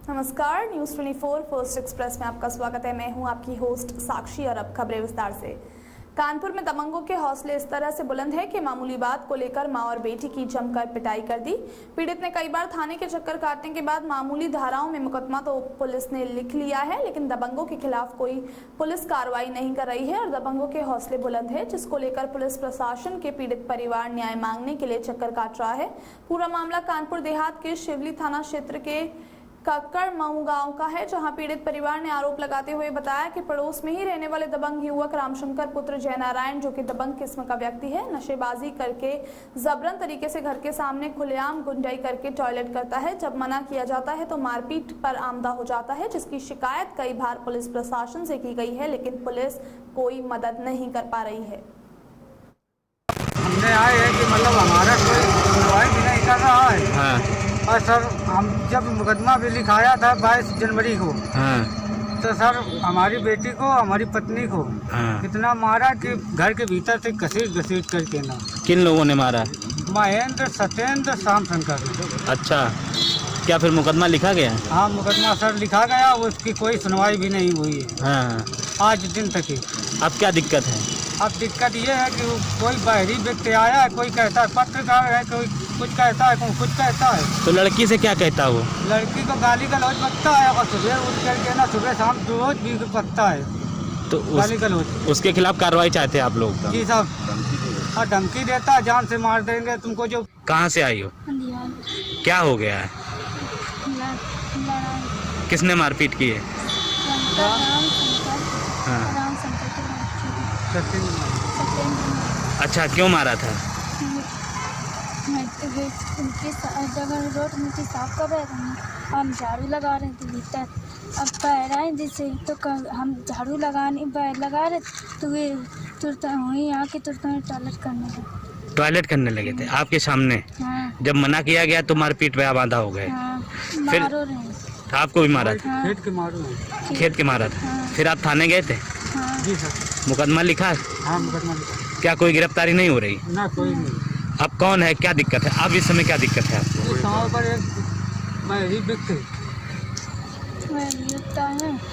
नमस्कार, news 24 first express में आपका स्वागत है। मैं हूं आपकी होस्ट साक्षी और अब खबरें विस्तार से। कानपुर में दबंगों के हौसले इस तरह से बुलंद है कि मामूली बात को लेकर मां और बेटी की जमकर पिटाई कर दी। पीड़ित ने कई बार थाने के चक्कर काटने के बाद मामूली धाराओं में मुकदमा तो पुलिस ने लिख लिया है, लेकिन दबंगों के खिलाफ कोई पुलिस कार्रवाई नहीं कर रही है और दबंगों के हौसले बुलंद है, जिसको लेकर पुलिस प्रशासन के पीड़ित परिवार न्याय मांगने के लिए चक्कर काट रहा है। पूरा मामला कानपुर देहात के शिवली थाना क्षेत्र के कक्कड़ मऊ गांव का है, जहां पीड़ित परिवार ने आरोप लगाते हुए बताया कि पड़ोस में ही रहने वाले दबंग युवक रामशंकर पुत्र जयनारायण, जो कि दबंग किस्म का व्यक्ति है, नशेबाजी करके जबरन तरीके से घर के सामने खुलेआम गुंडाई करके टॉयलेट करता है। जब मना किया जाता है तो मारपीट पर आमदा हो जाता है, जिसकी शिकायत कई बार पुलिस प्रशासन से की गई है, लेकिन पुलिस कोई मदद नहीं कर पा रही है। हमने आए हैं कि मतलब हमारा कोई सुनवाई भी नहीं कर रहा है। और सर, हम जब मुकदमा भी लिखाया था 22 जनवरी को, तो सर हमारी बेटी को, हमारी पत्नी को इतना मारा कि घर के भीतर से घसीट करके ना। किन लोगों ने मारा? महेंद्र, सत्येंद्र, श्याम शंकर। अच्छा, क्या फिर मुकदमा लिखा गया? हाँ, मुकदमा सर लिखा गया, उसकी कोई सुनवाई भी नहीं हुई है। हाँ, आज दिन तक ही। अब क्या दिक्कत है? अब दिक्कत ये है कि कोई बाहरी व्यक्ति आया है, कोई कहता है पत्रकार है, कोई कुछ कहता है, कोई कुछ कहता है। तो लड़की से क्या कहता वो? लड़की को गाली गलौज बकता है और सुबह उठ करके ना, सुबह शाम रोज भी बकता है। तो गाली गलौज, उसके खिलाफ कार्रवाई चाहते हैं आप लोग? जी साहब, और धमकी देता है, जान से मार देंगे तुमको। जो कहाँ से आई हो? क्या हो गया है? किसने मारपीट की है? हाँ। अच्छा, क्यों मारा था? रोड मिट्टी साफ कर रहे थे, हम झाड़ू लगा रहे थे भीतर। अब पैर आए जिससे तो हम झाड़ू लगा रहे तो वे तुरंत वहीं आके तुरंत टॉयलेट करने लगे थे आपके सामने। हाँ। जब मना किया गया तो मारपीट पे बांधा हो गए। हाँ। फिर आपको भी मारा था? हाँ। खेत के मारा था। हाँ। फिर आप थाने गए थे? हाँ। जी सर। मुकदमा लिखा है? हाँ, मुकदमा लिखा। क्या कोई गिरफ्तारी नहीं हो रही? ना, कोई नहीं। अब कौन है, क्या दिक्कत है? अब इस समय क्या दिक्कत है आपको? इस समय पर एक बाहरी व्यक्ति है।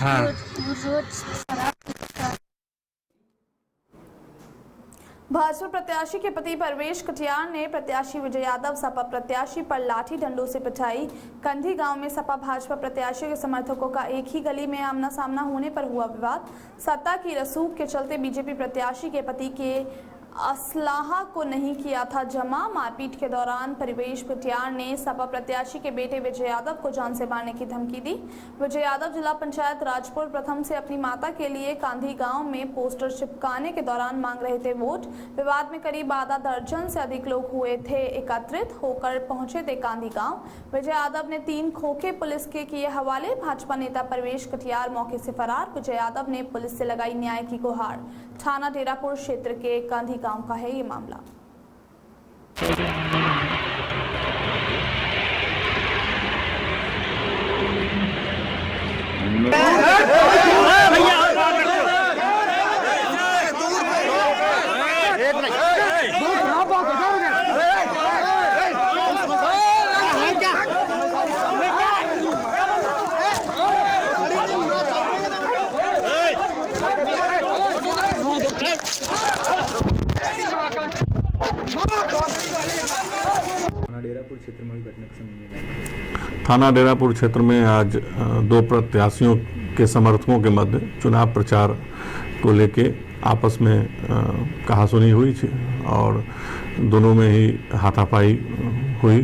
हाँ। रोज भाजपा प्रत्याशी के पति परवेश कटियार ने प्रत्याशी विजय यादव सपा प्रत्याशी पर लाठी डंडों से पिटाई। कंधी गांव में सपा भाजपा प्रत्याशियों के समर्थकों का एक ही गली में आमना सामना होने पर हुआ विवाद। सत्ता की रसूख के चलते बीजेपी प्रत्याशी के पति के असलाहा को नहीं किया था जमा। मारपीट के दौरान परवेश कटियार ने सपा प्रत्याशी के बेटे विजय यादव को जान से मारने की धमकी दी। विजय यादव जिला पंचायत राजपुर प्रथम से अपनी माता के लिए कांधी गांव में पोस्टर चिपकाने के दौरान मांग रहे थे वोट। विवाद में करीब आधा दर्जन से अधिक लोग हुए थे एकत्रित होकर पहुंचे थे कांधी गांव। विजय यादव ने 3 खोखे पुलिस के किए हवाले। भाजपा नेता परवेश कटियार मौके से फरार। विजय यादव ने पुलिस से लगाई न्याय की गुहार। थाना डेरापुर क्षेत्र के कांधी गांव का है ये मामला। थाना डेरापुर क्षेत्र में आज 2 प्रत्याशियों के समर्थकों के मध्य चुनाव प्रचार को लेके आपस में कहासुनी हुई थी और दोनों में ही हाथापाई हुई।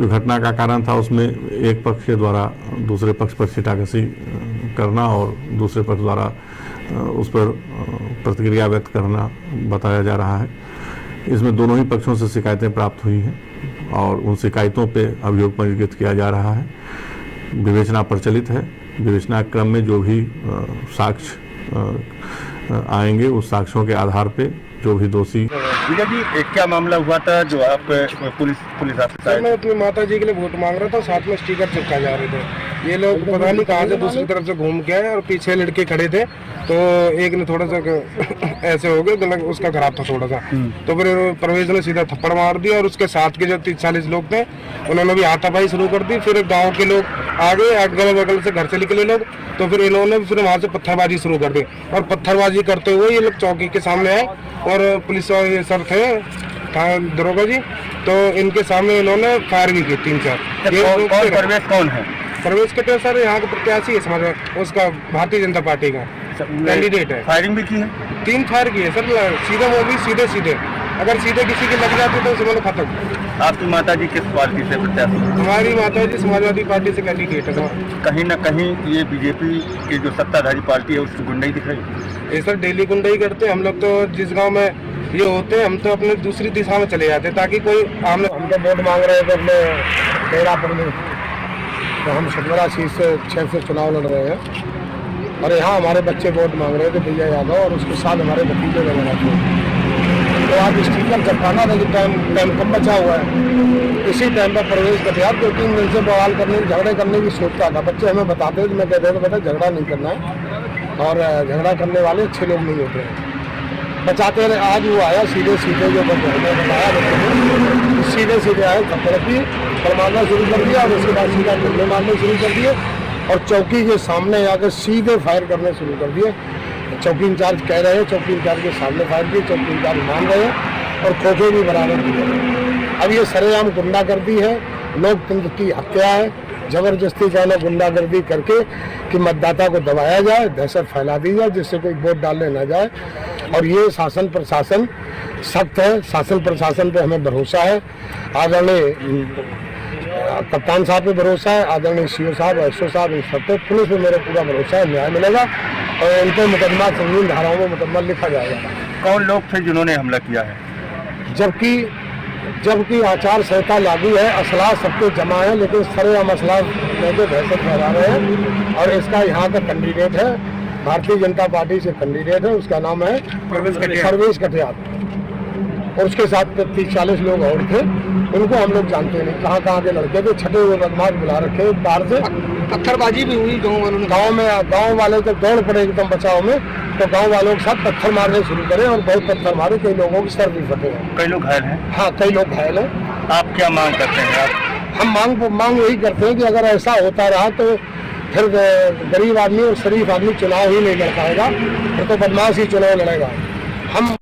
घटना का कारण था उसमें एक पक्ष के द्वारा दूसरे पक्ष पर छींटाकशी करना और दूसरे पक्ष द्वारा उस पर प्रतिक्रिया व्यक्त करना बताया जा रहा है। इसमें दोनों ही पक्षों से शिकायतें प्राप्त हुई हैं और उन शिकायतों पे अभियोग पंजीकृत किया जा रहा है। विवेचना प्रचलित है। विवेचना क्रम में जो भी साक्ष्य आएंगे उस साक्ष्यों के आधार पे जो भी दोषी। विजय जी, क्या मामला हुआ था जो आप पुलिस ऑफिसर? मैं अपनी माता जी के लिए वोट मांग रहा था, साथ में स्टिकर चिपका जा रहे थे। ये लोग पता नहीं कहाँ से दूसरी तरफ से घूम के आए और पीछे लड़के खड़े थे, तो एक ने थोड़ा सा ऐसे हो गया, गला उसका खराब था थोड़ा सा, तो फिर परवेज ने सीधा थप्पड़ मार दिया और उसके साथ के जो 30-40 लोग थे उन्होंने भी हाथापाई शुरू कर दी। फिर गांव के लोग आ गए, अगल बगल से घर से निकले लोग, तो फिर इन्होंने फिर वहाँ से पत्थरबाजी शुरू कर दी और पत्थरबाजी करते हुए ये लोग चौकी के सामने आए और पुलिस वाले सर थे दरोगा जी, तो इनके सामने इन्होंने फायर भी की 3-4। परवेश कौन है? परवेश कटे सर यहाँ का प्रत्याशी है समाज, उसका भारतीय जनता पार्टी का कैंडिडेट है। फायरिंग भी की है? 3 फायर किए सर, सीधे वो भी सीधे, अगर सीधे किसी की लग जाती तो समझ लो खत्म। आपकी माता जी किस पार्टी से प्रत्याशी? हमारी माता जी समाजवादी पार्टी से कैंडिडेट है। कहीं ना कहीं ये बीजेपी की जो सत्ताधारी पार्टी है उसकी गुंडाई दिख रही है? ये सर डेली गुंडाई करते हैं। हम लोग तो जिस गांव में ये होते हैं हम तो अपने दूसरी दिशा में चले जाते हैं ताकि कोई हम तो वोट मांग रहे थे अपने डेरा पर में, तो हम 17 सीट से 6 से चुनाव लड़ रहे हैं और यहाँ हमारे बच्चे वोट मांग रहे थे भैया यादव और उसके साथ हमारे भतीजे वगैरह थे। तो आज स्टीकर चपकाना था कि टाइम कम बचा हुआ है, इसी टाइम पर प्रवेश कटियार 2-3 दिन से बवाल करने झगड़े करने की सोचता था। बच्चे हमें बताते थे, मैं कहते थे बेटा झगड़ा नहीं करना है और झगड़ा करने वाले अच्छे लोग नहीं होते हैं, बचाते रहे। आज वो आया सीधे जो बताया सीधे आए, थप्पड़ की मारना शुरू कर दिया और उसके बाद सीधा डंडे मारने शुरू कर दिए और चौकी के सामने आकर सीधे फायर करने शुरू कर दिए। चौकी इंचार्ज कह रहे हैं, चौकी इंचार्ज के सामने फायर किए, चौकी इंचार्ज मान रहे हैं और खोखे भी बराबर किए। अब ये सरेआम गुंडागर्दी है, लोकतंत्र की हत्या है, जबरदस्ती जाना गुंडागर्दी करके कि मतदाता को दबाया जाए, दहशत फैला दी जाए जिससे कोई वोट डालने न जाए। और ये शासन प्रशासन सख्त है, शासन प्रशासन पे हमें भरोसा है, आदरणीय कप्तान साहब पे भरोसा है, आदरणीय सीओ साहब, एसओ साहब, इंस्पेक्टर पुलिस पे मेरा पूरा भरोसा है, न्याय मिलेगा और उन पर मुकदमा संगीन धाराओं में मुकदमा लिखा जाएगा। कौन लोग थे जिन्होंने हमला किया है? जबकि आचार संहिता लागू है, असला सबके जमा है, लेकिन सरेआम असला लेके दहशत फैला रहे हैं और इसका यहाँ का कैंडिडेट है, भारतीय जनता पार्टी से कैंडिडेट है, उसका नाम है परवेश कटियार और उसके साथ 30-40 लोग और थे, उनको हम लोग जानते नहीं कहाँ के लड़के थे, छठे हुए बदमाश बुला रखे बाहर से। पत्थरबाजी भी हुई गाँव वाले तो दौड़ पड़े एकदम बचाव में, तो गांव वालों के साथ पत्थर मारने शुरू करे और बहुत पत्थर मारे, कई लोगों की सर भी फटे हैं, कई लोग घायल हैं। हाँ कई लोग घायल हैं। आप क्या मांग करते हैं? आप हम मांग यही करते हैं कि अगर ऐसा होता रहा तो फिर गरीब आदमी और शरीफ आदमी चुनाव ही नहीं लड़ पाएगा, फिर तो बदमाश ही चुनाव लड़ेगा। हम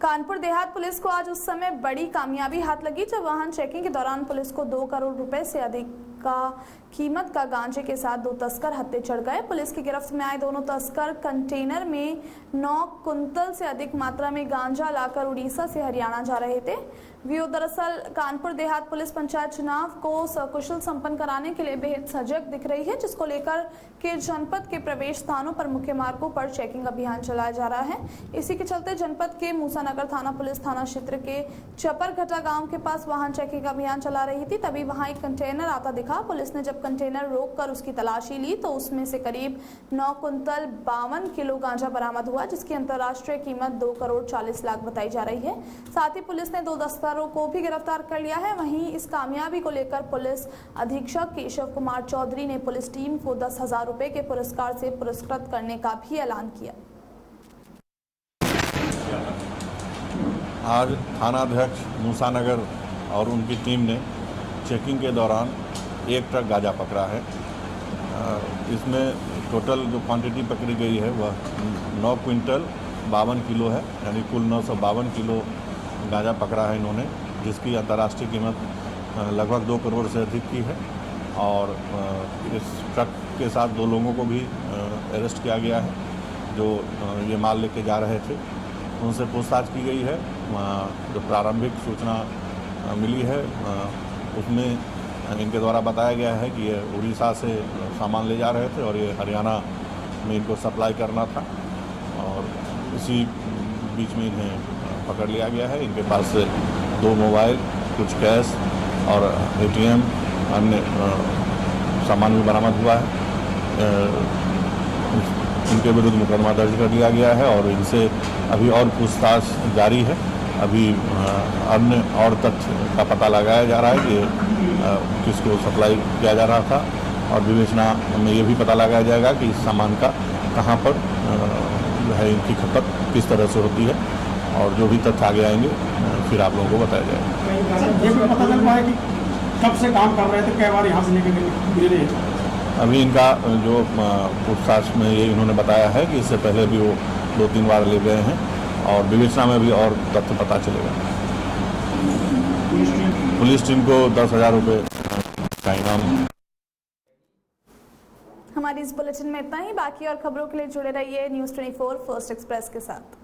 कानपुर देहात पुलिस को आज उस समय बड़ी कामयाबी हाथ लगी जब वाहन चेकिंग के दौरान पुलिस को 2 करोड़ रुपए से अधिक का कीमत का गांजे के साथ 2 तस्कर हत्थे चढ़ गए। पुलिस की गिरफ्त में आए दोनों तस्कर कंटेनर में 9 कुंतल से अधिक मात्रा में गांजा लाकर उड़ीसा से हरियाणा जा रहे थे। दरअसल कानपुर देहात पुलिस पंचायत चुनाव को सकुशल संपन्न कराने के लिए बेहद सजग दिख रही है, जिसको लेकर के जनपद के प्रवेश स्थानों पर मुख्य मार्गों पर चेकिंग अभियान चलाया जा रहा है। इसी के चलते जनपद के मूसानगर थाना पुलिस थाना क्षेत्र के चपरघटा गांव के पास वाहन चेकिंग अभियान चला रही थी, तभी वहां एक कंटेनर आता दिखा। पुलिस ने जब कंटेनर रोककर उसकी तलाशी ली तो उसमें से करीब 9 कुंतल 52 किलो गांजा बरामद हुआ, जिसकी अंतर्राष्ट्रीय कीमत 2 करोड़ 40 लाख बताई जा रही है। साथ ही पुलिस ने 2 तस्करों को भी गिरफ्तार कर लिया है। वहीं इस कामयाबी को लेकर पुलिस अधीक्षक केशव कुमार चौधरी ने पुलिस टीम को 10,000 रुपए के पुरस्कार से पुरस्कृत करने का भी ऐलान किया। आज थानाध्यक्ष मूसानगर और उनकी टीम ने चेकिंग के दौरान 1 ट्रक गांजा पकड़ा है। इसमें टोटल जो क्वांटिटी पकड़ी गई है वह 9 क्विंटल 52 किलो है, यानी कुल 952 किलो गांजा पकड़ा है इन्होंने, जिसकी अंतर्राष्ट्रीय कीमत लगभग 2 करोड़ से अधिक की है। और इस ट्रक के साथ 2 लोगों को भी अरेस्ट किया गया है जो ये माल लेके जा रहे थे। उनसे पूछताछ की गई है। जो प्रारंभिक सूचना मिली है उसमें इनके द्वारा बताया गया है कि ये उड़ीसा से सामान ले जा रहे थे और ये हरियाणा में इनको सप्लाई करना था, और इसी बीच में इन्हें पकड़ लिया गया है। इनके पास से 2 मोबाइल, कुछ कैश और ATM अन्य सामान भी बरामद हुआ है। इनके विरुद्ध मुकदमा दर्ज कर लिया गया है और इनसे अभी और पूछताछ जारी है अभी अन्य और तथ्य का पता लगाया जा रहा है कि किसको सप्लाई किया जा रहा था, और विवेचना में ये भी पता लगाया जाएगा कि इस सामान का कहाँ पर जो है इनकी खपत किस तरह से होती है, और जो भी तथ्य आगे आएंगे फिर आप लोगों को बताया जाएगा। ये भी पता चल पाया कि कब से काम कर रहे थे, कई बार यहाँ से लेके गए? अभी इनका जो पूछताछ में ये इन्होंने बताया है कि इससे पहले भी वो 2-3 बार ले गए हैं, और विवेचना में भी और तथ्य पता चलेगा। पुलिस टीम को 10,000 रुपये का इनाम। हमारी इस बुलेटिन में इतना ही। बाकी और खबरों के लिए जुड़े रहिए न्यूज़ 24 फर्स्ट एक्सप्रेस के साथ।